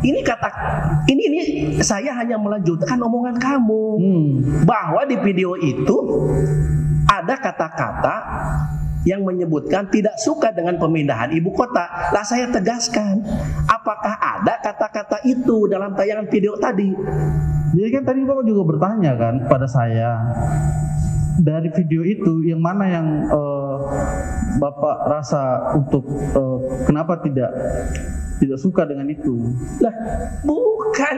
Ini ini saya hanya melanjutkan omongan kamu bahwa di video itu ada kata-kata yang menyebutkan tidak suka dengan pemindahan ibu kota. Lah saya tegaskan, apakah ada kata-kata itu dalam tayangan video tadi? Jadi kan tadi Bapak juga bertanya kan pada saya, dari video itu yang mana yang Bapak rasa untuk kenapa tidak suka dengan itu? Lah bukan,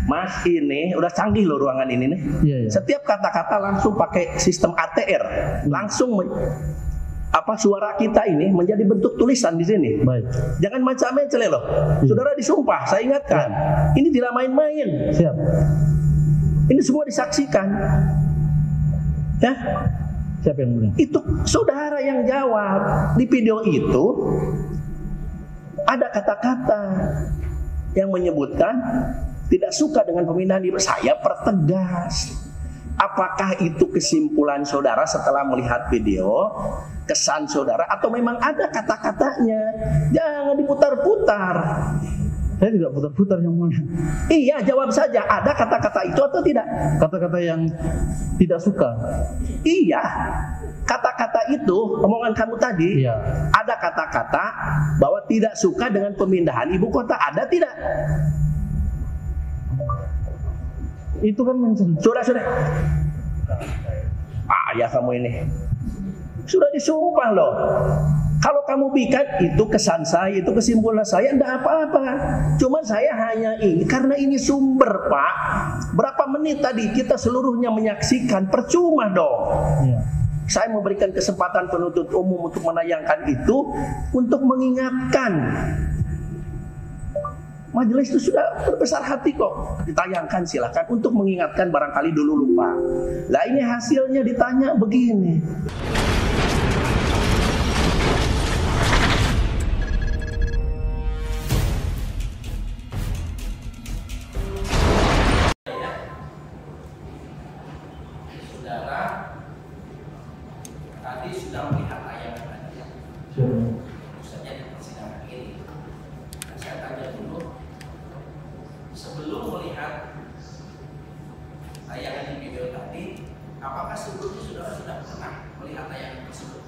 Mas, ini udah canggih loh ruangan ini nih. Iya, iya. Setiap kata-kata langsung pakai sistem ATR, langsung suara kita ini menjadi bentuk tulisan di sini. Baik. Jangan macam-macam loh. Saudara disumpah, saya ingatkan. Ini tidak main-main. Siap. Ini semua disaksikan. Ya. Siapa yang mulia? Itu saudara yang jawab. Di video itu ada kata-kata yang menyebutkan tidak suka dengan pemindahan ibu. Saya pertegas. Apakah itu kesimpulan saudara setelah melihat video, kesan saudara, atau memang ada kata-katanya? Jangan diputar-putar. Saya tidak putar-putar yang mulia. Iya, jawab saja. Ada kata-kata itu atau tidak? Kata-kata yang tidak suka. Iya. Kata-kata itu, omongan kamu tadi, iya. Ada kata-kata bahwa tidak suka dengan pemindahan ibu kota. Ada tidak? Itu kan sudah. Ya kamu ini sudah disumpah loh. Kalau kamu bikin itu kesan saya, itu kesimpulan saya, enggak apa-apa. Cuma saya hanya ini karena ini sumber, Pak. Berapa menit tadi kita seluruhnya menyaksikan, percuma dong. Iya. Saya memberikan kesempatan penuntut umum untuk menayangkan itu untuk mengingatkan. Majelis itu sudah berbesar hati kok. Ditayangkan silakan untuk mengingatkan, barangkali dulu lupa. Lah ini hasilnya ditanya begini. Saudara tadi sudah melihat tayangan tadi. Khususnya di persidangan ini. Dan saya tanya dulu, sebelum melihat tayangan di video tadi, apakah sebelumnya saudara sudah pernah melihat tayangan tersebut?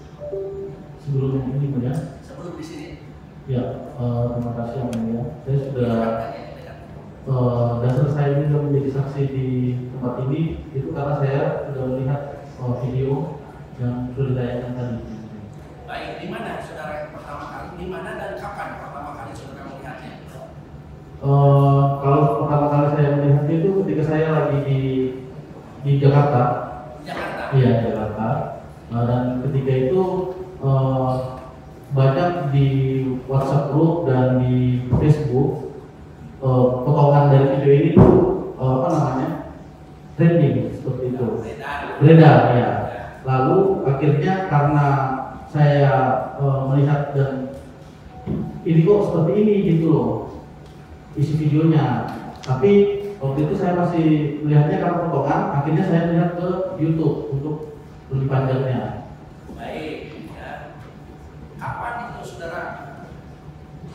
Sebelum ini ya? Sebelum di sini? Ya, terima kasih yang mulia. Saya sudah dasar saya ini sudah menjadi saksi di tempat ini itu karena saya sudah melihat video yang sudah ditayangkan tadi. Baik, di mana saudara pertama kali? Di mana dan kapan pertama kali saudara melihatnya? Kalau pertama kali saya melihatnya itu ketika saya lagi di Jakarta. Jakarta? Iya, Jakarta. Dan ketika itu banyak di WhatsApp group dan di Facebook potongan dari video ini tuh trending seperti itu. Beredar ya. Lalu akhirnya karena saya melihat dan ini kok seperti ini gitu loh isi videonya. Tapi waktu itu saya masih melihatnya karena potongan, akhirnya saya melihat ke YouTube untuk lebih panjangnya. Baik, ya. Kapan itu saudara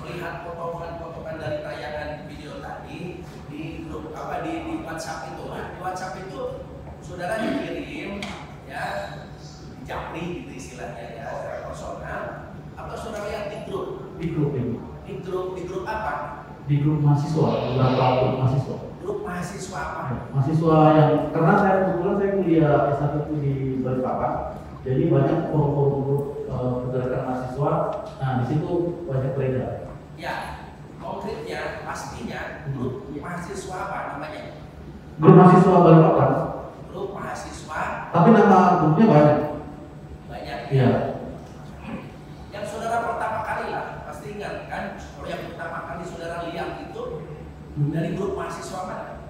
melihat potongan-potongan dari tayangan video tadi di grup di WhatsApp itu? Di WhatsApp itu saudara dikirim ya, japri gitu istilahnya ya, secara personal, atau saudara lihat di grup? Di grup ini. Di grup apa? Di grup mahasiswa, beberapa grup mahasiswa. Grup mahasiswa apa? Mahasiswa yang karena saya kebetulan saya kuliah S1 itu di Balikpapan, jadi banyak forum-forum grup pergerakan mahasiswa. Nah di situ banyak beredar. Ya, konkretnya pastinya grup mahasiswa apa namanya? Grup mahasiswa Balikpapan. Grup mahasiswa. Tapi nama grupnya banyak. Banyak. Iya. Yang saudara pertama kali lah, pasti ingat kan? Kalau yang pertama kali saudara lihat itu dari grup mahasiswa mana?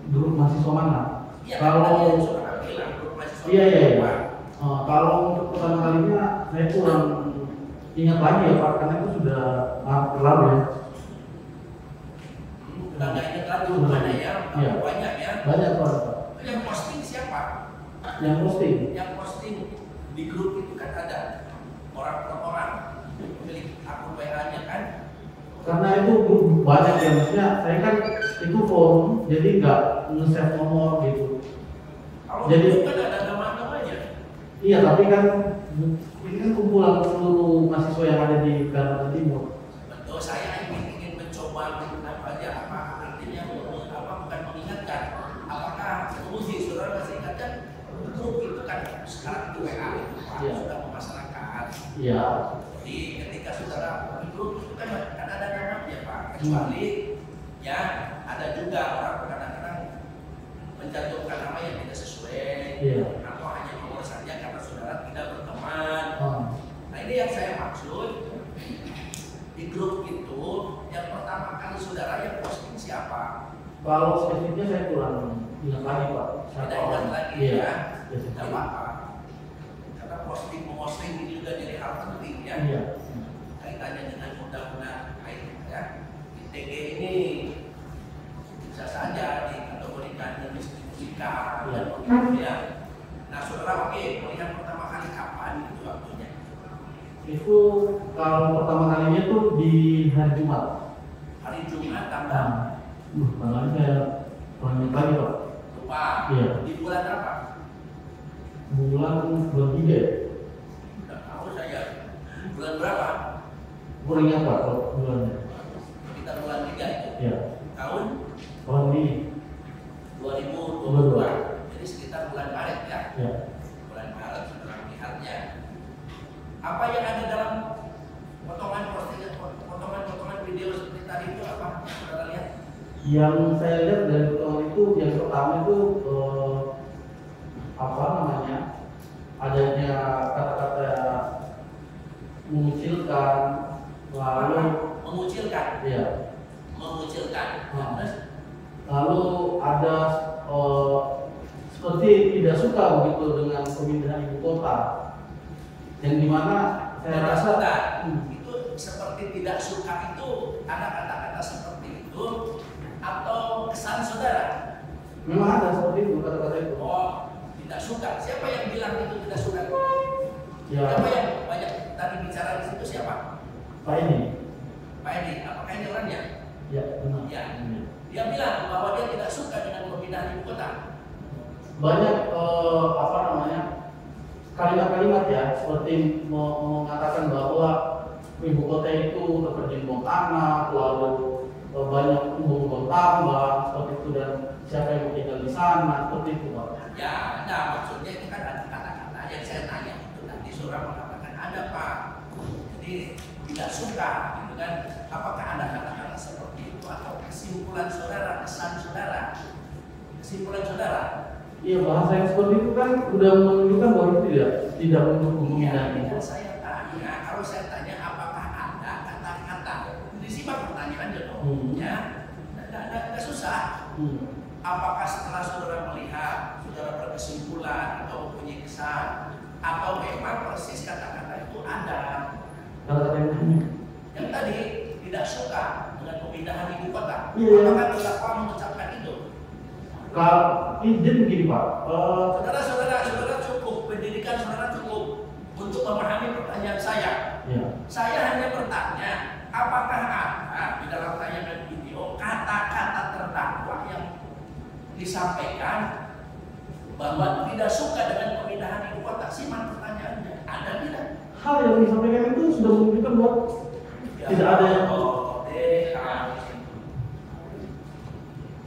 Grup mahasiswa mana? Ya, kalau saudara bilang grup mahasiswa. Iya. Kalau untuk pertama kalinya saya kurang ingat lagi ya Pak, karena itu sudah lalu ya. Udah nggak ingat lagi mana ya? Iya. Banyak ya. Banyak Pak. Yang posting siapa? Yang posting? Yang posting di grup itu kan ada orang per orang pemilik akun WA-nya kan. Karena itu banyak ya, maksudnya saya kan itu forum, jadi nggak nge-save nomor gitu. Kalau Jadi itu kan ada nama-namanya. iya, tapi kan ini kan kumpulan seluruh mahasiswa yang ada di Kalimantan Timur. Betul, saya ingin mencoba apa artinya bukan mengingatkan. Apakah sih saudara masih ingatkan grup itu kan sekarang itu WA itu Pak, Iya. sudah memasyarakat. Iya. Jadi ketika saudara di grup itu kan ada namanya Pak, kecuali ya ada juga orang kadang-kadang mencantumkan nama yang tidak sesuai, Iya. atau hanya nomor saja karena saudara tidak berteman. Oh. Nah ini yang saya maksud, di grup itu yang pertama kali saudara yang posting siapa? Kalau spesifiknya saya kurang ingat lagi Pak. Tidak ingat lagi Iya. ya, Iya. tidak apa-apa. Karena posting ini juga jadi hal penting ya. Iya. Kaitannya dengan undang-undang ya. ITG ini bisa saja dikategorikan dan distribusikan dan kemudian. Nah saudara oke, melihat pertama kali kapan itu waktunya? Itu kalau pertama kalinya tuh di hari Jumat. Hari Jumat tanggal Tanggalnya saya kurang ingat lagi Pak. lupa. Iya. Di bulan apa? Bulan 3 ya? Tidak tahu saya. Bulan berapa? Kurang ingat Pak kalau bulannya. Kita bulan 3 itu. Iya. Tahun Tahun ini. 2022. Jadi sekitar bulan Maret ya. Iya. Bulan Maret saudara melihatnya. Apa yang ada dalam potongan video seperti tadi itu apa? Saudara lihat? Yang saya lihat dari potongan itu yang pertama itu apa namanya? Adanya kata-kata mengucilkan, lalu Mengucilkan. iya. Mengucilkan. Terus Lalu ada seperti tidak suka begitu dengan pemindahan ibu kota, yang dimana saya tidak rasa suka. Itu seperti tidak suka itu ada kata-kata seperti itu atau kesan saudara? memang ada seperti itu kata-kata itu. Oh, tidak suka. Siapa yang bilang itu tidak suka? Ya, Siapa yang banyak tadi bicara di situ siapa? Pak ini. Pak Edi. Apakah ini orangnya? Ya, benar. Ya. Dia bilang bahwa dia tidak suka dengan pemindahan ibu kota. Banyak apa namanya kalimat-kalimat ya seperti mengatakan bahwa ibu kota itu terjun bom anak, lalu banyak bom tambang seperti itu, dan siapa yang mau tinggal di sana seperti itu Pak. Ya, nah maksudnya itu kan ada kata-kata yang saya tanya itu tadi saudara mengatakan ada Pak. Jadi tidak suka, gitu kan? Apakah ada kata-kata seperti itu atau kesimpulan saudara, kesan saudara, kesimpulan saudara? Iya, bahasa yang seperti itu kan udah menunjukkan bahwa itu tidak mendukung pemindahan ibu Ya, kota. saya tanya, kalau saya tanya apakah ada kata-kata, disimak pertanyaannya dong, ya, tidak susah. Apakah setelah saudara melihat, saudara berkesimpulan atau mempunyai kesan, atau memang persis kata-kata itu ada? Kata-kata Yang tadi tidak suka dengan pemindahan ibu kota, Iya. apakah terdakwa mengucapkan itu? Kalau ini jadi begini Pak, Saudara cukup, pendidikan saudara cukup untuk memahami pertanyaan saya. ya. Saya hanya bertanya, apakah ada di dalam tayangan video kata-kata terdakwa yang disampaikan bahwa tidak suka dengan pemindahan ibu kota? Simak pertanyaannya, ada tidak? Hal yang disampaikan itu sudah menunjukkan bahwa tidak ada yang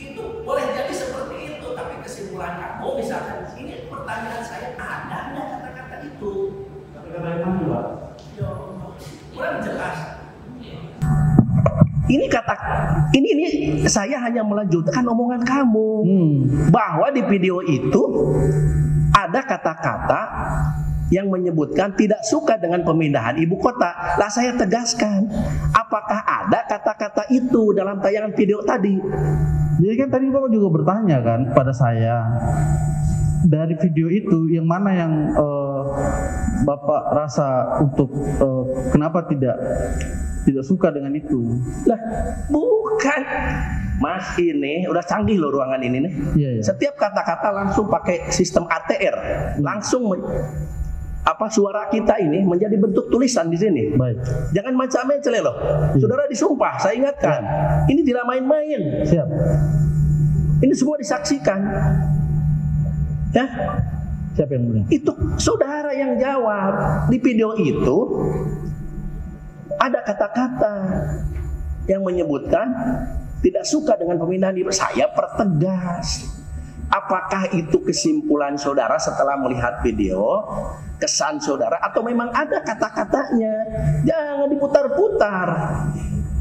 itu boleh jadi seperti itu, tapi kesimpulan kamu misalkan ini pertanyaan saya, ada nggak kata-kata itu? kata-kata yang mana Pak? Ya Allah, kurang jelas. Ini saya hanya melanjutkan omongan kamu bahwa di video itu ada kata-kata yang menyebutkan tidak suka dengan pemindahan ibu kota. Lah saya tegaskan, apakah ada kata-kata itu dalam tayangan video tadi? Jadi kan tadi Bapak juga bertanya kan pada saya, dari video itu yang mana yang Bapak rasa untuk kenapa tidak suka dengan itu? Lah bukan, Mas, ini udah canggih loh ruangan ini nih. Iya, iya. Setiap kata-kata langsung pakai sistem ATR, langsung suara kita ini menjadi bentuk tulisan di sini. Baik. Jangan macam-macam loh. Saudara disumpah, saya ingatkan. Ini tidak main-main. Siap. Ini semua disaksikan. Ya. Siapa yang mulia? Itu saudara yang jawab. Di video itu ada kata-kata yang menyebutkan tidak suka dengan pemindahan ibu. Saya pertegas. Apakah itu kesimpulan saudara setelah melihat video, kesan saudara, atau memang ada kata-katanya? Jangan diputar-putar.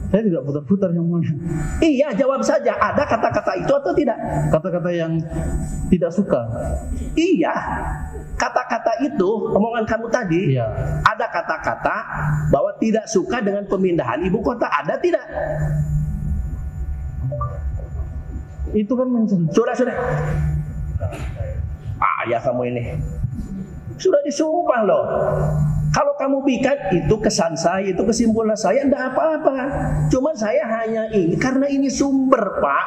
Saya tidak putar-putar yang mulia. Iya, jawab saja. Ada kata-kata itu atau tidak? Kata-kata yang tidak suka. Iya. Kata-kata itu, omongan kamu tadi, Iya. ada kata-kata bahwa tidak suka dengan pemindahan ibu kota. Ada tidak? Itu kan Sudah. Ya kamu ini. Sudah disumpah loh. Kalau kamu bikin itu kesan saya, itu kesimpulan saya, enggak apa-apa. Cuma saya hanya ini, karena ini sumber Pak.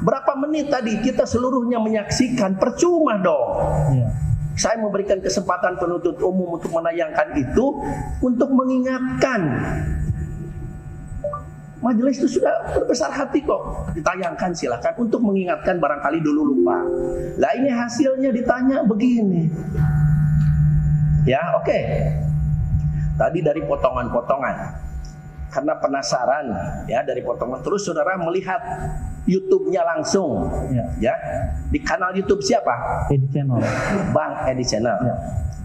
Berapa menit tadi kita seluruhnya menyaksikan, percuma dong. Iya. Saya memberikan kesempatan penuntut umum untuk menayangkan itu, untuk mengingatkan. Majelis itu sudah berbesar hati kok. Ditayangkan silakan untuk mengingatkan, barangkali dulu lupa. Lah ini hasilnya ditanya begini. Ya, oke. Tadi dari potongan-potongan. Karena penasaran ya dari potongan, terus saudara melihat YouTube-nya langsung. Ya. Di kanal YouTube siapa? Edi Channel. Bang Edi Channel.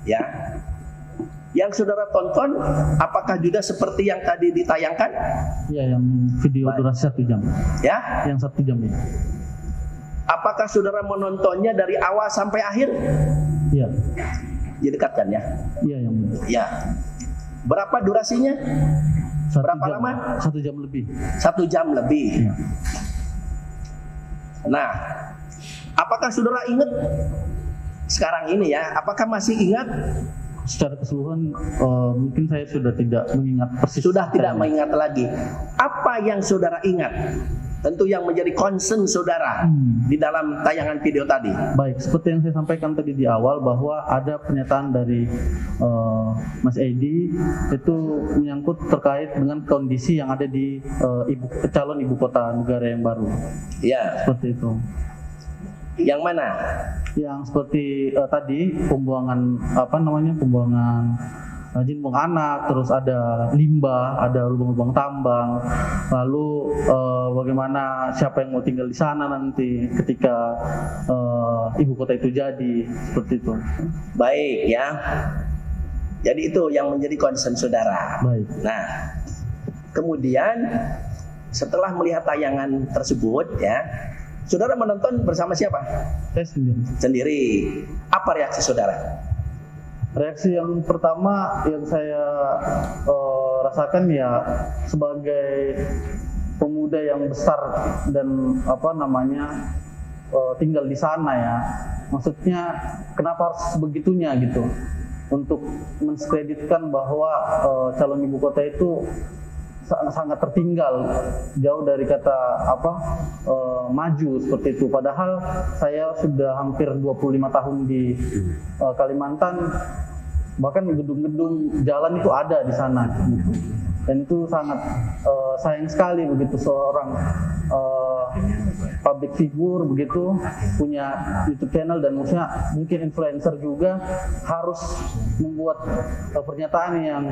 Ya. Yang saudara tonton, apakah juga seperti yang tadi ditayangkan? Iya, yang video durasi 1 jam. Ya. Yang 1 jam ya. Apakah saudara menontonnya dari awal sampai akhir? Iya. Didekatkan ya. Iya, yang mulia. Ya. Berapa durasinya? Berapa lama? 1 jam lebih. 1 jam lebih. Iya. Nah, apakah saudara ingat sekarang ini ya? Apakah masih ingat? Secara keseluruhan mungkin saya sudah tidak mengingat persis. Sudah tidak mengingat lagi. Apa yang saudara ingat? Tentu yang menjadi concern saudara di dalam tayangan video tadi. Baik, seperti yang saya sampaikan tadi di awal bahwa ada pernyataan dari Mas Edi itu menyangkut terkait dengan kondisi yang ada di calon ibu kota negara yang baru. Ya. Seperti itu. Yang mana? Yang seperti tadi pembuangan pembuangan izin buang anak, terus ada limbah, ada lubang-lubang tambang, lalu bagaimana siapa yang mau tinggal di sana nanti ketika ibu kota itu jadi, seperti itu. Baik ya. Jadi itu yang menjadi concern saudara. Baik. Nah, kemudian setelah melihat tayangan tersebut ya, saudara menonton bersama siapa? Saya sendiri. Sendiri. Apa reaksi saudara? Reaksi yang pertama yang saya rasakan ya sebagai pemuda yang besar dan tinggal di sana ya, maksudnya kenapa harus begitunya gitu untuk mendiskreditkan bahwa calon ibu kota itu sangat tertinggal, jauh dari kata maju seperti itu. Padahal saya sudah hampir 25 tahun di Kalimantan, bahkan gedung-gedung jalan itu ada di sana, dan itu sangat sayang sekali begitu seorang public figure begitu punya YouTube channel dan mungkin influencer juga harus membuat pernyataan yang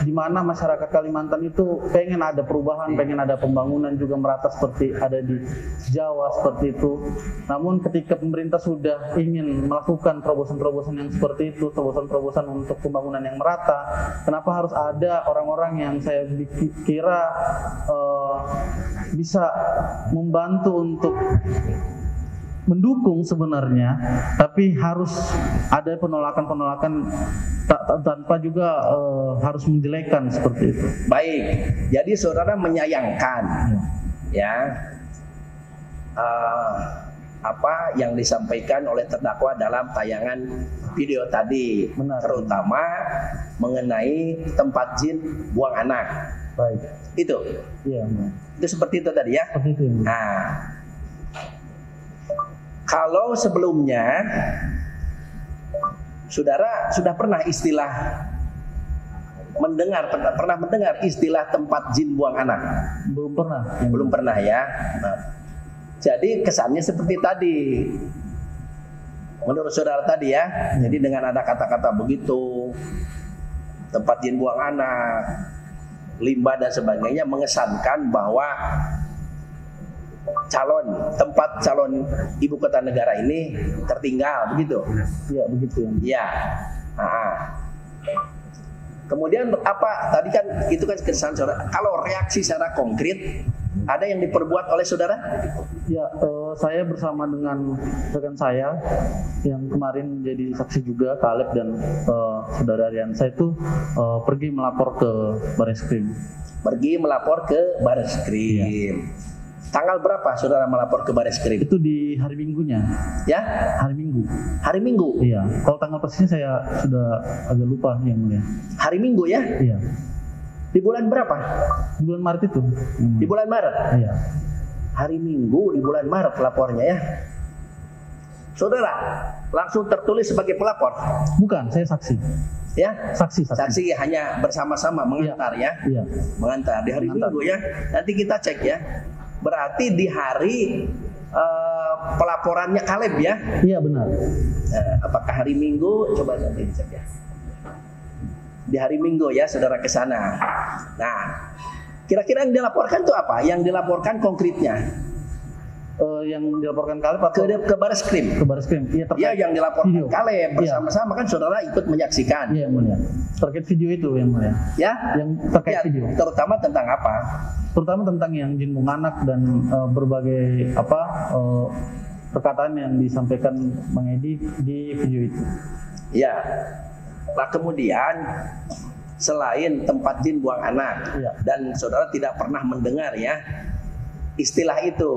di mana masyarakat Kalimantan itu pengen ada perubahan, pengen ada pembangunan juga merata seperti ada di Jawa seperti itu. Namun ketika pemerintah sudah ingin melakukan terobosan-terobosan yang seperti itu, terobosan-terobosan untuk pembangunan yang merata, kenapa harus ada orang-orang yang saya kira bisa membantu untuk mendukung sebenarnya, tapi harus ada penolakan-penolakan tanpa juga harus menjelekkan seperti itu. Baik, jadi saudara menyayangkan ya apa yang disampaikan oleh terdakwa dalam tayangan video tadi. Benar. Terutama mengenai tempat jin buang anak. Baik. Itu. Iya. Itu seperti itu tadi ya. Seperti itu. Nah, kalau sebelumnya Saudara sudah pernah pernah mendengar istilah tempat jin buang anak? Belum pernah. Belum pernah ya. Nah, jadi kesannya seperti tadi. Menurut saudara tadi ya. Jadi dengan ada kata-kata begitu, tempat jin buang anak, limbah dan sebagainya, mengesankan bahwa tempat calon ibu kota negara ini tertinggal, begitu? Iya, begitu ya. Iya. Nah, kemudian apa? Tadi kan itu kan kesan saudara. Kalau reaksi secara konkret, ada yang diperbuat oleh saudara? Ya, saya bersama dengan rekan saya yang kemarin menjadi saksi juga, Kaleb dan saudara Rian. Saya itu pergi melapor ke Bareskrim. Pergi melapor ke Bareskrim. Iya. Tanggal berapa saudara melapor ke Bareskrim? Itu di hari Minggunya. Ya? Hari Minggu. Hari Minggu? Iya. Kalau tanggal persisnya saya sudah agak lupa yang mulia. Hari Minggu ya? Iya. Di bulan berapa? Di bulan Maret itu. Di bulan Maret? Iya. Hari Minggu di bulan Maret lapornya ya. Saudara langsung tertulis sebagai pelapor? Bukan, saya saksi. Ya? Saksi. Saksi hanya bersama-sama mengantar ya? Iya. Mengantar di hari Minggu ya. Nanti kita cek ya. Berarti di hari pelaporannya Kaleb ya? Iya, benar. Apakah hari Minggu? Coba nanti dicek ya. Di hari Minggu ya saudara ke sana. Nah, kira-kira yang dilaporkan itu apa? Yang dilaporkan konkretnya? Yang dilaporkan Kaleb atau Ke Bareskrim? ke Bareskrim? Iya, terkait Ya, yang dilaporkan video. Kaleb bersama-sama kan saudara ikut menyaksikan. Iya, yang mulia. Terkait video itu yang mulia. Ya? Yang terkait Ya, video. terutama tentang apa? Terutama tentang yang jin buang anak dan berbagai perkataan yang disampaikan Bang Edi di video itu. Ya. Nah, kemudian selain tempat jin buang anak, Iya. dan saudara tidak pernah mendengar ya istilah itu.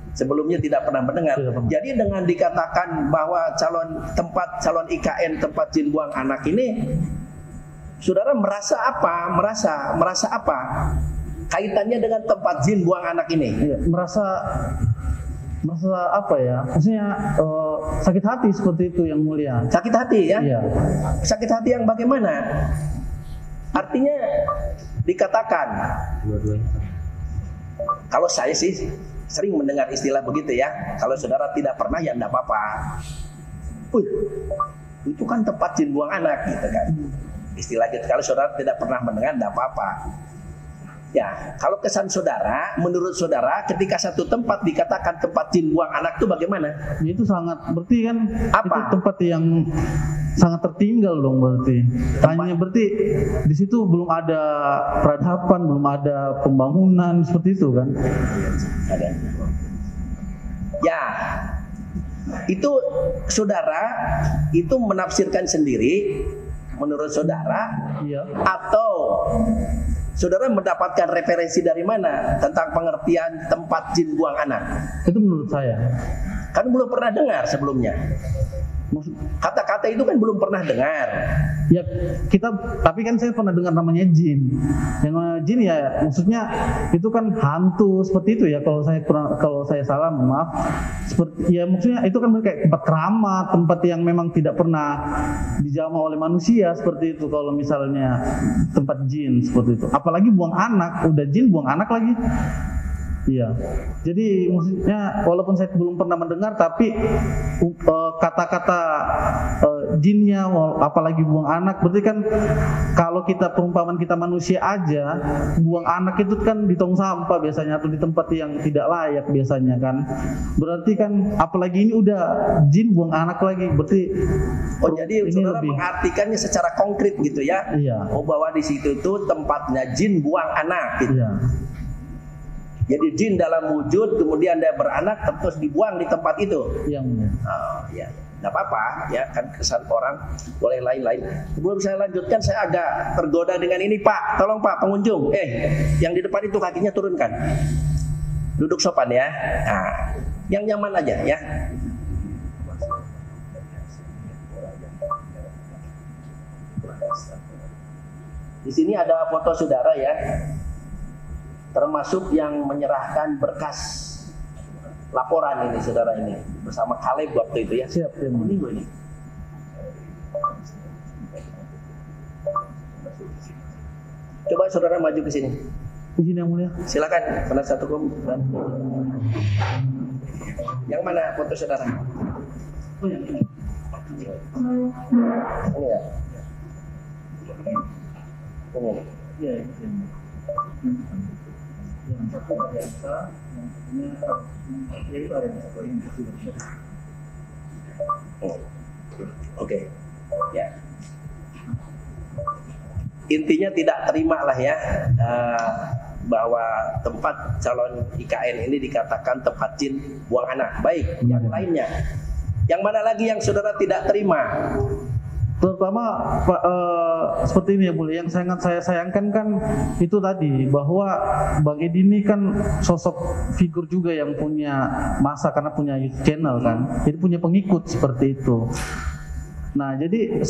Sebelumnya tidak pernah mendengar. Tidak pernah. Jadi dengan dikatakan bahwa calon IKN tempat jin buang anak ini, saudara merasa apa? Merasa apa? Kaitannya dengan tempat jin buang anak ini? Iya, merasa apa ya? Maksudnya sakit hati seperti itu yang mulia. Sakit hati ya? Iya. Sakit hati yang bagaimana? Artinya dikatakan, kalau saya sih sering mendengar istilah begitu ya. Kalau saudara tidak pernah ya enggak apa-apa. Itu kan tempat jin buang anak gitu kan. Istilah gitu. Kalau saudara tidak pernah mendengar enggak apa-apa. Ya, kalau kesan saudara, menurut saudara ketika satu tempat dikatakan tempat jin buang anak itu bagaimana? Ya, itu sangat berarti kan Apa? itu tempat yang sangat tertinggal dong berarti. Hanya berarti di situ belum ada peradaban, belum ada pembangunan seperti itu kan? Ada. Ya, itu saudara itu menafsirkan sendiri menurut saudara, Iya. atau saudara mendapatkan referensi dari mana tentang pengertian tempat jin buang anak? Itu menurut saya. Kan belum pernah dengar sebelumnya. Kata-kata itu kan belum pernah dengar. Ya tapi kan saya pernah dengar namanya jin. Yang namanya jin ya maksudnya itu kan hantu seperti itu ya. Kalau saya salah maaf. Seperti ya maksudnya itu kan kayak tempat keramat, tempat yang memang tidak pernah dijamah oleh manusia seperti itu. Kalau misalnya tempat jin seperti itu. Apalagi buang anak, udah jin buang anak lagi. Iya, jadi maksudnya walaupun saya belum pernah mendengar, tapi kata-kata jinnya, apalagi buang anak, berarti kan kalau kita perumpamaan kita manusia aja, buang anak itu kan di tong sampah biasanya atau di tempat yang tidak layak biasanya kan. Berarti kan apalagi ini udah jin buang anak lagi, berarti jadi ini saudara lebih mengartikannya secara konkret gitu ya? Iya. Oh, bahwa di situ tuh tempatnya jin buang anak gitu. Iya. Jadi jin dalam wujud kemudian dia beranak terus dibuang di tempat itu. Yang Oh, ya, nggak apa-apa ya, kan kesan orang boleh lain-lain. Sebelum saya lanjutkan, saya agak tergoda dengan ini, Pak. Tolong Pak pengunjung, yang di depan itu kakinya turunkan. Duduk sopan ya. Nah, yang nyaman aja ya. Di sini ada foto saudara ya. Termasuk yang menyerahkan berkas laporan ini saudara ini bersama Kaleb waktu itu ya. siap ya. Minggu ini. Coba saudara maju ke sini. Izin yang mulia. Silakan, penasihat hukum. Yang mana foto saudara? Ini ya. Ini. Iya, ini. Yang satu biasa, yang punya itu ada di satu ini. Oke. Ya. Intinya tidak terima lah ya bahwa tempat calon IKN ini dikatakan tempat jin buang anak. Baik, yang lainnya. Yang mana lagi yang saudara tidak terima? Terutama seperti ini ya mulia, yang sangat saya sayangkan kan itu tadi bahwa Bang Edi ini kan sosok figur juga yang punya masa karena punya YouTube channel kan, jadi punya pengikut seperti itu. Nah jadi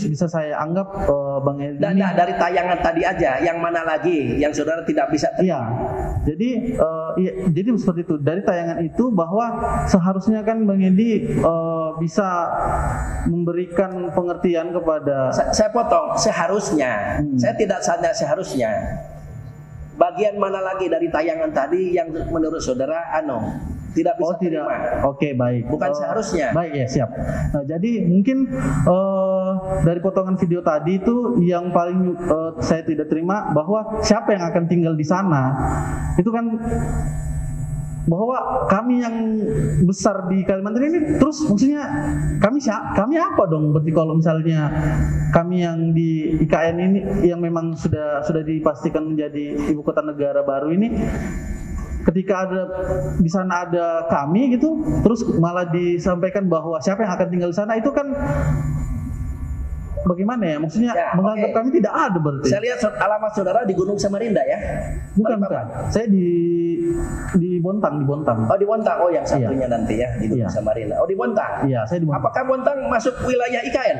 bisa saya anggap Bang Edi ini Dari tayangan tadi aja, yang mana lagi yang saudara tidak bisa terima? iya. Jadi seperti itu dari tayangan itu bahwa seharusnya kan Bang Edi bisa memberikan pengertian kepada Saya potong, seharusnya. Saya tidak sadar seharusnya. Bagian mana lagi dari tayangan tadi yang menurut saudara tidak bisa terima? Oke, baik. Bukan seharusnya. Baik ya, siap. Nah, jadi mungkin dari potongan video tadi itu yang paling saya tidak terima bahwa siapa yang akan tinggal di sana. Itu kan bahwa kami yang besar di Kalimantan ini terus maksudnya kami apa dong berarti kalau misalnya kami yang di IKN ini yang memang sudah dipastikan menjadi ibu kota negara baru ini, ketika ada di sana ada kami gitu terus malah disampaikan bahwa siapa yang akan tinggal di sana, itu kan bagaimana ya, maksudnya menganggap kami tidak ada berarti. Saya lihat alamat saudara di Gunung Samarinda ya? Bukan. Saya di Bontang. Oh di Bontang, oh yang satunya nanti ya di Gunung Samarinda. Oh di Bontang. Iya, saya di Bontang. Apakah Bontang masuk wilayah IKN?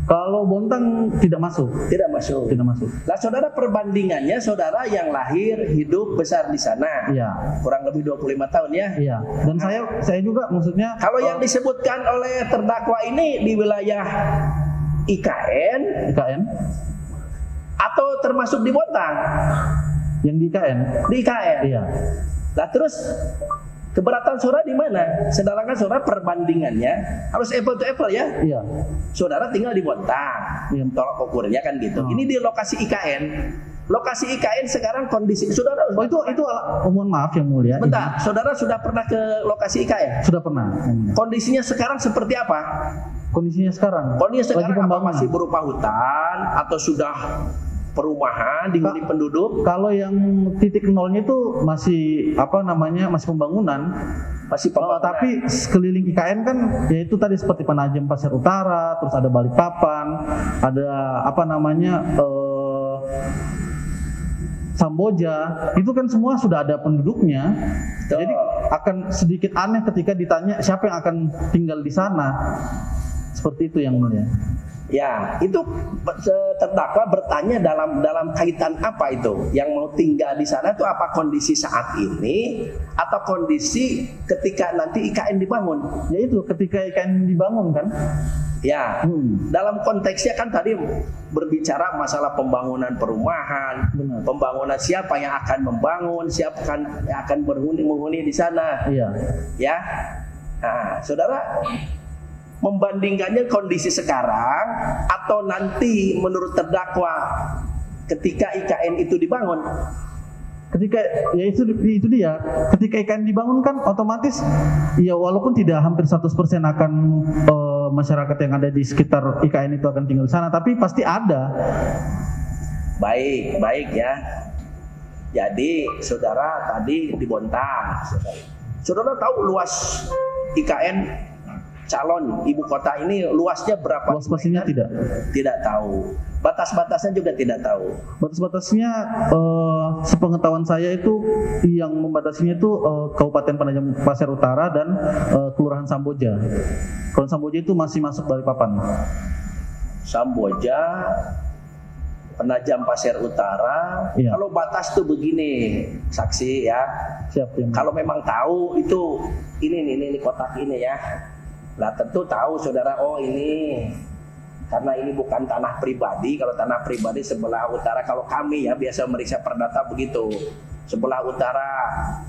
Kalau Bontang tidak masuk. Tidak masuk. Nah saudara, perbandingannya saudara yang lahir, hidup, besar di sana. Iya. Kurang lebih 25 tahun ya. Iya. Dan saya juga maksudnya kalau yang disebutkan oleh terdakwa ini di wilayah IKN atau termasuk di Bontang? Yang di IKN. Di IKN. Iya. Nah terus keberatan saudara di mana? Sedangkan saudara perbandingannya harus apple to apple ya. Iya. Saudara tinggal di Bontang. Iya. Tolak ukurnya kan gitu. Ini di lokasi IKN. Lokasi IKN sekarang kondisi saudara. Oh itu mohon maaf yang mulia. Bentar, saudara sudah pernah ke lokasi IKN? Sudah pernah. Kondisinya sekarang seperti apa? Kondisinya sekarang apa masih berupa hutan atau sudah perumahan dihuni penduduk? Kalau yang titik nolnya itu masih masih pembangunan. Masih pembangunan. Tapi sekeliling IKN kan yaitu tadi seperti Penajam Pasir Utara, terus ada Balikpapan, ada Samboja, itu kan semua sudah ada penduduknya. Jadi akan sedikit aneh ketika ditanya siapa yang akan tinggal di sana. Seperti itu yang mulia. Ya, itu terdakwa bertanya dalam kaitan apa itu? Yang mau tinggal di sana itu apa kondisi saat ini atau kondisi ketika nanti IKN dibangun? Ya itu ketika IKN dibangun kan? Ya, dalam konteksnya kan tadi berbicara masalah pembangunan perumahan, pembangunan siapa yang akan membangun, siapa yang akan menghuni di sana. Iya. Ya, nah, saudara membandingkannya kondisi sekarang atau nanti menurut terdakwa ketika IKN itu dibangun? Ketika ya itu dia, ketika IKN dibangun kan otomatis ya walaupun tidak hampir 100% akan masyarakat yang ada di sekitar IKN itu akan tinggal di sana, tapi pasti ada. Baik ya. Jadi saudara tadi di Bontang, saudara tahu luas IKN calon ibu kota ini luasnya berapa? Luas pastinya tidak. Tidak tahu. Batas-batasnya juga tidak tahu. Batas-batasnya sepengetahuan saya itu yang membatasinya itu Kabupaten Penajam Pasir Utara dan Kelurahan Samboja. Kelurahan Samboja itu masih masuk Balikpapan. Samboja, Penajam Pasir Utara. Iya. Kalau batas tuh begini, saksi ya. Siap. Ya. Kalau memang tahu itu ini kotak ini ya. Nah tentu tahu saudara, oh ini karena ini bukan tanah pribadi. Kalau tanah pribadi sebelah utara, kalau kami ya biasa meriksa perdata begitu, sebelah utara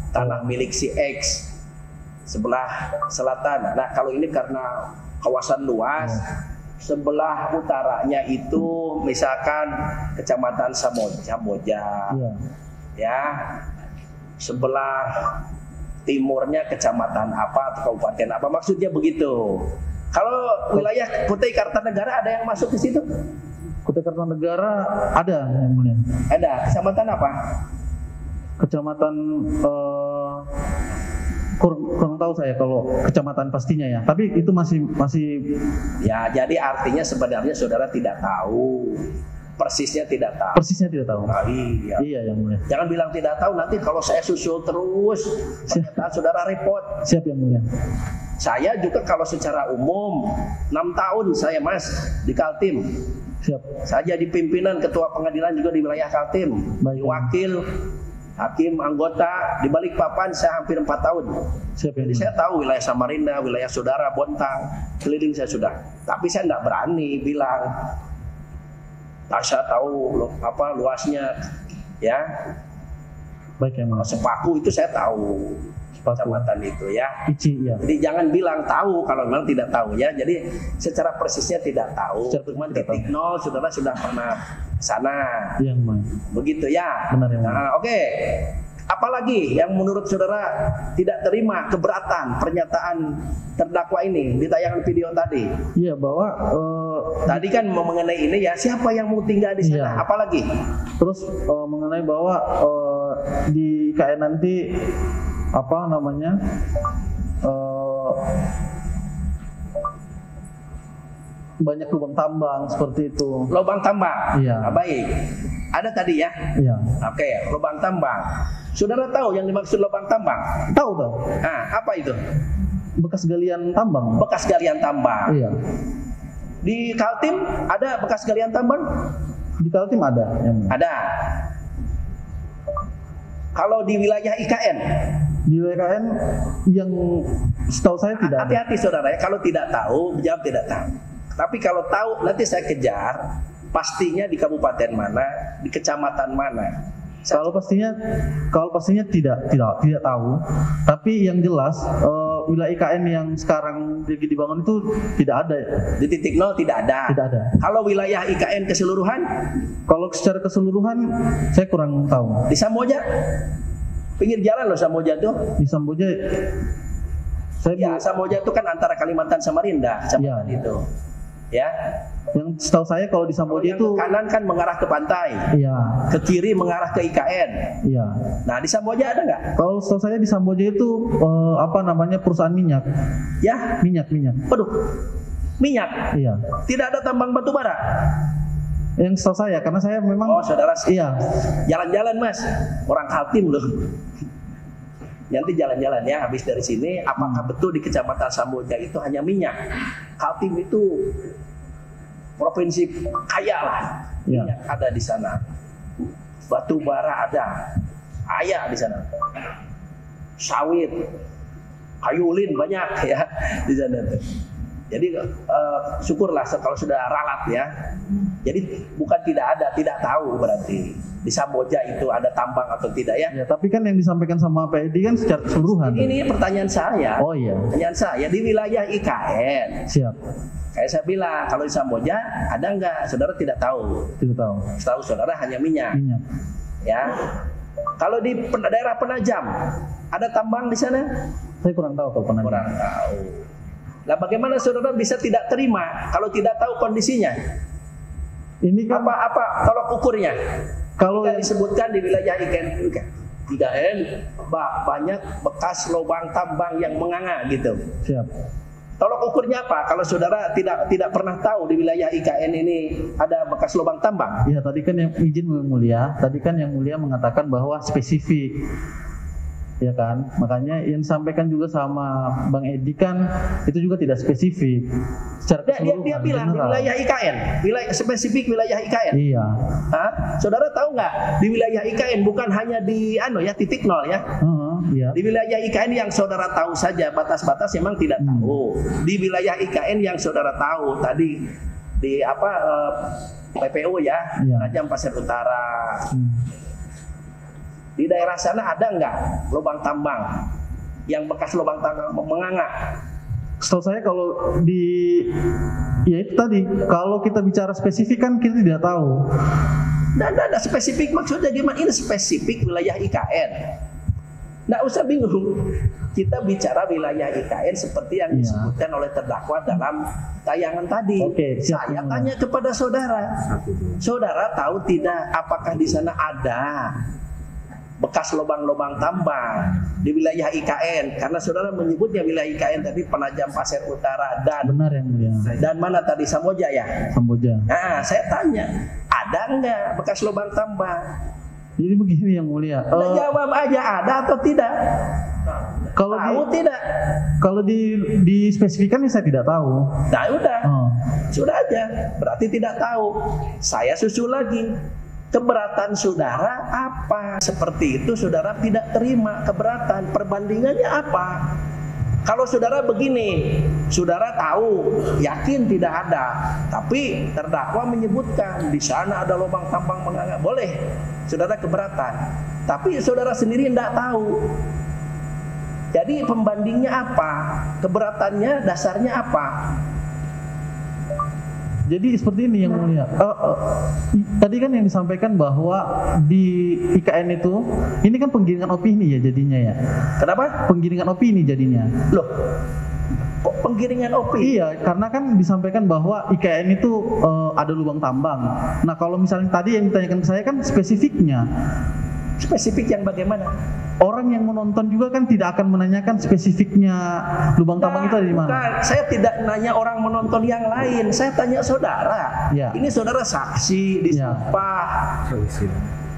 tanah milik si X, sebelah selatan. Nah kalau ini karena kawasan luas, sebelah utaranya itu misalkan kecamatan Samboja, ya, sebelah timurnya kecamatan apa atau kabupaten apa, maksudnya begitu. Kalau wilayah Kutai Kartanegara ada yang masuk ke situ? Kutai Kartanegara ada yang mulia. Ada. Kecamatan apa? Kecamatan kurang tahu saya kalau kecamatan pastinya ya. Tapi itu masih Ya, jadi artinya sebenarnya saudara tidak tahu. Persisnya tidak tahu. persisnya tidak tahu. Nah, iya. Iya yang mulia. Jangan bilang tidak tahu, nanti kalau saya susul terus ternyata saudara repot. Siap yang mulia. Saya juga kalau secara umum 6 tahun saya Mas di Kaltim. Siap. Saya jadi pimpinan ketua pengadilan juga di wilayah Kaltim. Baik. Wakil hakim anggota di Balikpapan saya hampir 4 tahun. Siap yang Jadi mulia. saya tahu wilayah Samarinda, wilayah saudara Bontang, keliling saya sudah. Tapi saya tidak berani bilang. Saya tahu apa luasnya, ya. Baik yang mulia. Sepaku itu saya tahu. Kecamatan itu ya. Ici ya. Jadi jangan bilang tahu kalau memang tidak tahu ya. Jadi secara persisnya tidak tahu. Secara Cuma tidak titik nol saudara sudah pernah sana. Yang mulia. Begitu ya. Benar yang mulia. Nah, oke. Apalagi yang menurut saudara tidak terima keberatan pernyataan terdakwa ini di tayangan video tadi? Iya bahwa Tadi kan mengenai ini ya, siapa yang mau tinggal di sana? Iya. Apalagi? terus mengenai bahwa di IKN nanti apa namanya banyak lubang tambang seperti itu. Lubang tambang. Iya. Nah, baik. Ada tadi ya. Iya. Oke, lubang tambang. Saudara tahu yang dimaksud lubang tambang? Tahu tahu. Nah, apa itu? Bekas galian tambang. Bekas galian tambang. Iya. Di Kaltim ada bekas galian tambang? Di Kaltim ada. Yang mulia. Ada. Kalau di wilayah IKN, Di WKN yang setahu saya tidak ada. hati-hati saudara ya. Kalau tidak tahu, jawab tidak tahu. Tapi kalau tahu, nanti saya kejar. Pastinya di kabupaten mana, di kecamatan mana. Kalau pastinya tidak tahu. Tapi yang jelas wilayah IKN yang sekarang lagi dibangun itu tidak ada. Di titik nol tidak ada. Tidak ada. Kalau wilayah IKN keseluruhan, Kalau secara keseluruhan saya kurang tahu. di Samboja, pinggir jalan loh Samboja tuh. Di Samboja saya Ya, Samboja itu kan antara Kalimantan Samarinda, kecamatan Iya. itu. Ya. yang setahu saya kalau di Kalau Samboja yang itu ke kanan kan mengarah ke pantai, iya, ke kiri mengarah ke IKN. iya. Nah, di Samboja ada nggak? Kalau setahu saya di Samboja itu apa namanya perusahaan minyak. Ya, Minyak. waduh, minyak. Iya. Tidak ada tambang batu bara. Yang setahu saya karena saya memang Oh, saudara, iya. jalan-jalan Mas, orang Kaltim loh. Nanti jalan-jalan ya, habis dari sini, apakah betul di kecamatan Samboja itu hanya minyak? Kaltim itu provinsi kaya lah, Ya. minyak ada di sana, batu bara ada, kaya di sana, sawit, kayu ulin banyak ya di sana tuh. Jadi syukurlah kalau sudah ralat ya. Jadi bukan tidak ada, tidak tahu berarti di Samboja itu ada tambang atau tidak ya. Ya, tapi kan yang disampaikan sama Pak Edi kan secara keseluruhan. Ini pertanyaan saya. Oh iya. Pertanyaan saya di wilayah IKN. Siap. Kayak saya bilang, kalau di Samboja ada nggak? Saudara tidak tahu. Tidak tahu. Setahu saudara hanya minyak. Minyak. Ya. Kalau di daerah Penajam ada tambang di sana? Saya kurang tahu kalau pernah. Kurang tahu. Nah, bagaimana saudara bisa tidak terima kalau tidak tahu kondisinya? Ini kan Apa tolok ukurnya? kalau Tidak disebutkan di wilayah IKN. IKN banyak bekas lubang tambang yang menganga gitu. siap. Tolok ukurnya apa? Kalau saudara tidak pernah tahu di wilayah IKN ini ada bekas lubang tambang. Iya, tadi kan yang izin yang mulia, tadi kan yang mulia mengatakan bahwa spesifik. Ya kan? Makanya yang disampaikan juga sama Bang Edi kan itu juga tidak spesifik. Secara keseluruhan Dia bilang di general. wilayah IKN, wilayah spesifik wilayah IKN. Iya. Hah? Saudara tahu nggak di wilayah IKN bukan hanya di titik nol ya. Iya. Di wilayah IKN yang saudara tahu saja batas-batas memang tidak tahu. Di wilayah IKN yang saudara tahu tadi di PPU ya, Penajam Pasir Utara. Di daerah sana ada nggak lubang tambang yang bekas lubang tambang menganga? Setahu saya kalau ya itu tadi, kalau kita bicara spesifik kan kita tidak tahu. Nggak ada spesifik, maksudnya gimana? Ini spesifik wilayah IKN. Nggak usah bingung. Kita bicara wilayah IKN seperti yang disebutkan oleh terdakwa dalam tayangan tadi. Saya tanya kepada saudara. Saudara tahu tidak apakah di sana ada bekas lubang-lubang tambang di wilayah IKN? Karena saudara menyebutnya wilayah IKN tadi Penajam Pasir Utara dan benar yang mulia. Dan mana tadi, Samboja ya? Samboja. Nah, saya tanya, ada nggak bekas lubang tambang? Jadi begini yang mulia. Jawab aja, ada atau tidak? Kalau tidak? Kalau di spesifikan saya tidak tahu. Nah udah, sudah aja. Berarti tidak tahu. Saya susul lagi. Keberatan saudara apa? Seperti itu saudara tidak terima keberatan. Perbandingannya apa? Kalau saudara begini, saudara tahu, yakin tidak ada, tapi terdakwa menyebutkan di sana ada lubang tambang menganga, boleh saudara keberatan. Tapi saudara sendiri tidak tahu. Jadi pembandingnya apa? Keberatannya dasarnya apa? Jadi seperti ini yang mulia. Tadi kan yang disampaikan bahwa di IKN itu, ini kan penggiringan opini ya jadinya ya. Kenapa? Penggiringan opini jadinya. Loh, kok penggiringan opini? Iya, karena kan disampaikan bahwa IKN itu ada lubang tambang. Nah kalau misalnya tadi yang ditanyakan ke saya kan spesifiknya. Spesifik yang bagaimana? Orang yang menonton juga kan tidak akan menanyakan spesifiknya lubang tambang itu ada di mana. Bukan, saya tidak nanya orang menonton yang lain. Saya tanya saudara. Ya. Ini saudara saksi, disumpah.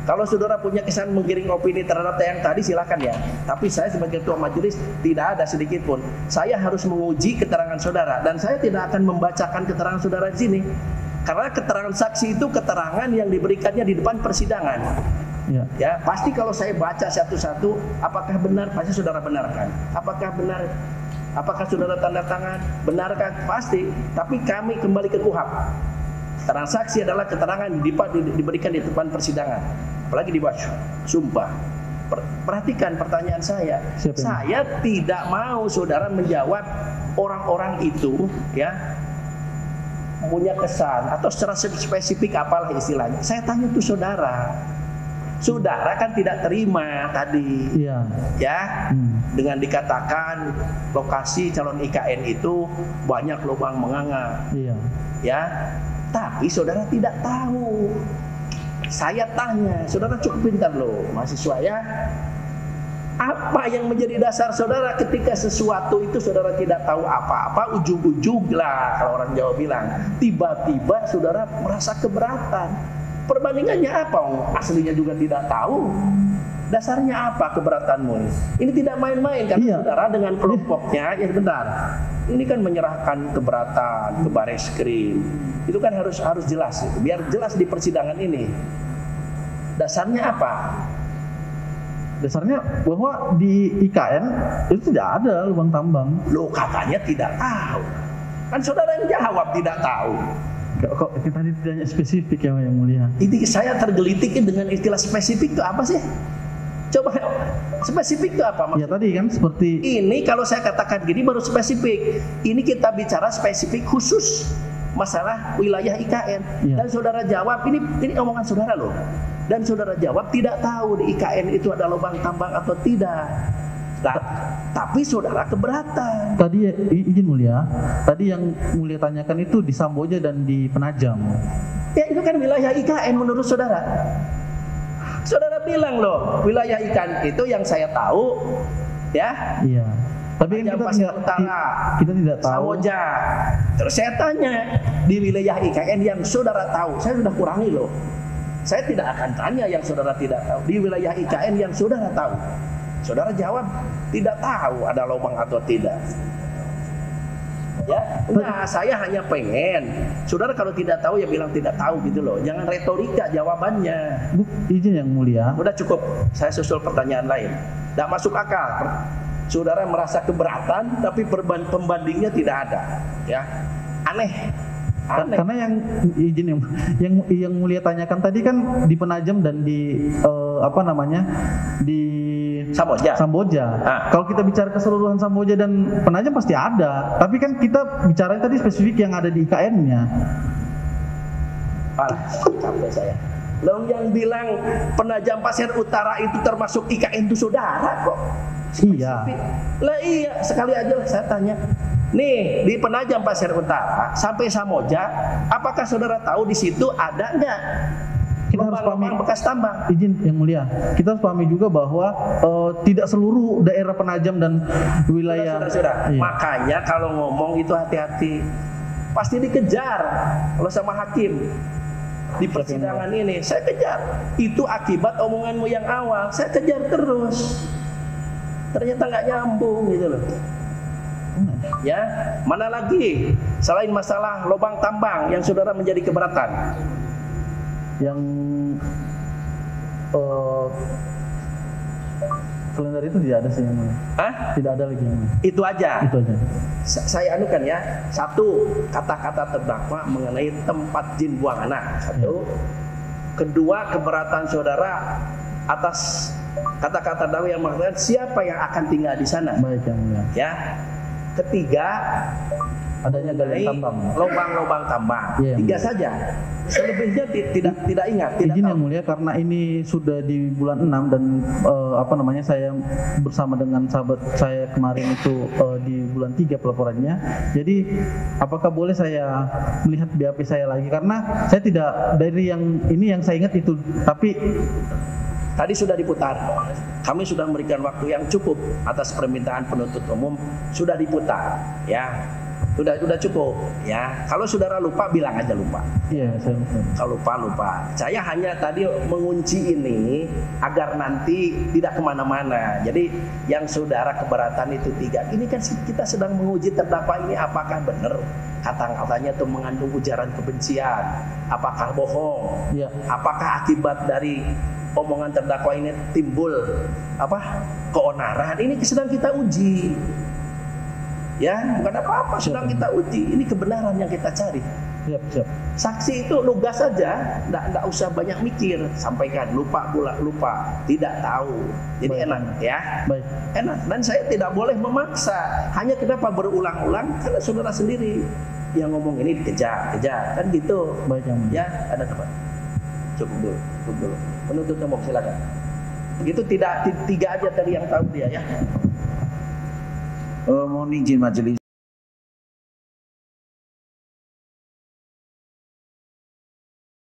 Kalau saudara punya kesan menggiring opini terhadap yang tadi silakan ya. Tapi saya sebagai ketua majelis tidak ada sedikit pun. Saya harus menguji keterangan saudara dan saya tidak akan membacakan keterangan saudara di sini. Karena keterangan saksi itu keterangan yang diberikannya di depan persidangan. Ya, pasti kalau saya baca satu-satu, apakah benar? Pasti saudara benarkan. Apakah benar? Apakah saudara tanda tangan? Benarkan? Pasti. Tapi kami kembali ke KUHP. Keterangan saksi adalah keterangan diberikan di depan persidangan, apalagi dibaca, sumpah. Perhatikan pertanyaan saya. Saya tidak mau saudara menjawab orang-orang itu, ya, punya kesan atau secara spesifik apalah istilahnya. Saya tanya tuh saudara. Saudara kan tidak terima tadi, ya, dengan dikatakan lokasi calon IKN itu banyak lubang menganga, ya. Tapi saudara tidak tahu. Saya tanya, saudara cukup pintar loh, mahasiswa ya. Apa yang menjadi dasar saudara ketika sesuatu itu saudara tidak tahu apa-apa, ujung-ujung lah kalau orang Jawa bilang, tiba-tiba saudara merasa keberatan. Perbandingannya apa? Aslinya juga tidak tahu. Dasarnya apa keberatanmu? Ini tidak main-main karena saudara dengan kelompoknya, ya benar. Ini kan menyerahkan keberatan ke Bareskrim. Itu kan harus jelas, biar jelas di persidangan ini. Dasarnya apa? Dasarnya bahwa di IKN itu tidak ada lubang tambang. Loh, katanya tidak tahu. Kan saudara yang jawab tidak tahu. Kok kita ditanya spesifik ya yang mulia? Ini saya tergelitik dengan istilah spesifik itu apa sih? Coba spesifik itu apa? Ya tadi kan seperti ini kalau saya katakan gini baru spesifik. Ini kita bicara spesifik khusus masalah wilayah IKN. Dan saudara jawab ini omongan saudara loh. Dan saudara jawab tidak tahu di IKN itu ada lubang tambang atau tidak. Nah, tapi saudara keberatan. Tadi izin mulia, tadi yang mulia tanyakan itu di Samboja dan di Penajam. Ya itu kan wilayah IKN menurut saudara. Saudara bilang loh, wilayah IKN itu yang saya tahu, ya. Iya. Tapi kita tidak tahu. Samboja. Terus saya tanya di wilayah IKN yang saudara tahu, saya sudah kurangi loh. Saya tidak akan tanya yang saudara tidak tahu. Di wilayah IKN yang saudara tahu. Saudara jawab tidak tahu ada lubang atau tidak. Ya, nah saya hanya pengen saudara kalau tidak tahu ya bilang tidak tahu gitu loh. Jangan retorika jawabannya. Izin yang mulia. Udah cukup. Saya susul pertanyaan lain. Tidak masuk akal. Saudara merasa keberatan tapi pembandingnya tidak ada. Ya, aneh. Aneh. Karena yang izin yang mulia tanyakan tadi kan di Penajam dan di di Samboja. Kalau kita bicara keseluruhan Samboja dan Penajam pasti ada. Tapi kan kita bicara tadi spesifik yang ada di IKN-nya. Parah, capek saya. Lalu yang bilang Penajam Pasir Utara itu termasuk IKN itu saudara kok. Iya. Lah iya, sekali aja lah saya tanya. Nih, di Penajam Pasir Utara sampai Samboja, apakah saudara tahu di situ ada nggak Kita harus pahami, bekas tambang? izin yang mulia, kita harus pahami juga bahwa tidak seluruh daerah Penajam dan wilayah. Sudah. Iya. Makanya kalau ngomong itu hati-hati, pasti dikejar kalau sama hakim di persidangan ini. Saya kejar, itu akibat omonganmu yang awal. Saya kejar terus, ternyata nggak nyambung gitu loh. Ya, mana lagi selain masalah lubang tambang yang saudara menjadi keberatan? Yang selain dari itu tidak ada sih yang mulia. Hah? Tidak ada lagi yang mulia. Itu aja. Itu aja. Saya anukan ya. Satu, kata-kata terdakwa mengenai tempat jin buang anak. Satu. Kedua, keberatan saudara atas kata-kata terdakwa yang mengatakan siapa yang akan tinggal di sana. Baik yang mulia. Ya. Ketiga, Adanya galian tambang. lubang-lubang tambang. Iya, Tiga saja. Selebihnya tidak ingat. Tidak Izin tahu. yang mulia, karena ini sudah di bulan 6 dan saya bersama dengan sahabat saya kemarin itu di bulan 3 pelaporannya. Jadi apakah boleh saya melihat BAP saya lagi, karena saya tidak dari yang ini yang saya ingat itu, tapi Tadi sudah diputar. Kami sudah memberikan waktu yang cukup atas permintaan penuntut umum, sudah diputar, ya. Sudah cukup, ya. Kalau saudara lupa, bilang aja lupa. iya saya Kalau lupa. Saya hanya tadi mengunci ini agar nanti tidak kemana-mana. Jadi yang saudara keberatan itu 3. Ini kan kita sedang menguji terdakwa ini apakah benar kata-katanya itu mengandung ujaran kebencian, apakah bohong, Iya. apakah akibat dari omongan terdakwa ini timbul keonaran. Ini sedang kita uji. Ya, bukan apa-apa, sedang kita uji. Ini kebenaran yang kita cari. siap. Saksi itu lugas saja, enggak usah banyak mikir, sampaikan lupa, tidak tahu. Jadi Baik. enak ya. Baik. Enak, dan saya tidak boleh memaksa. Hanya kenapa berulang-ulang? Karena saudara sendiri yang ngomong ini dikejar, kan gitu. Baik yang mulia. Ya, ada tempat. Cukup dulu. Penuntut umum silakan. Begitu tidak 3 aja tadi yang tahu dia ya. Mohon izin majelis.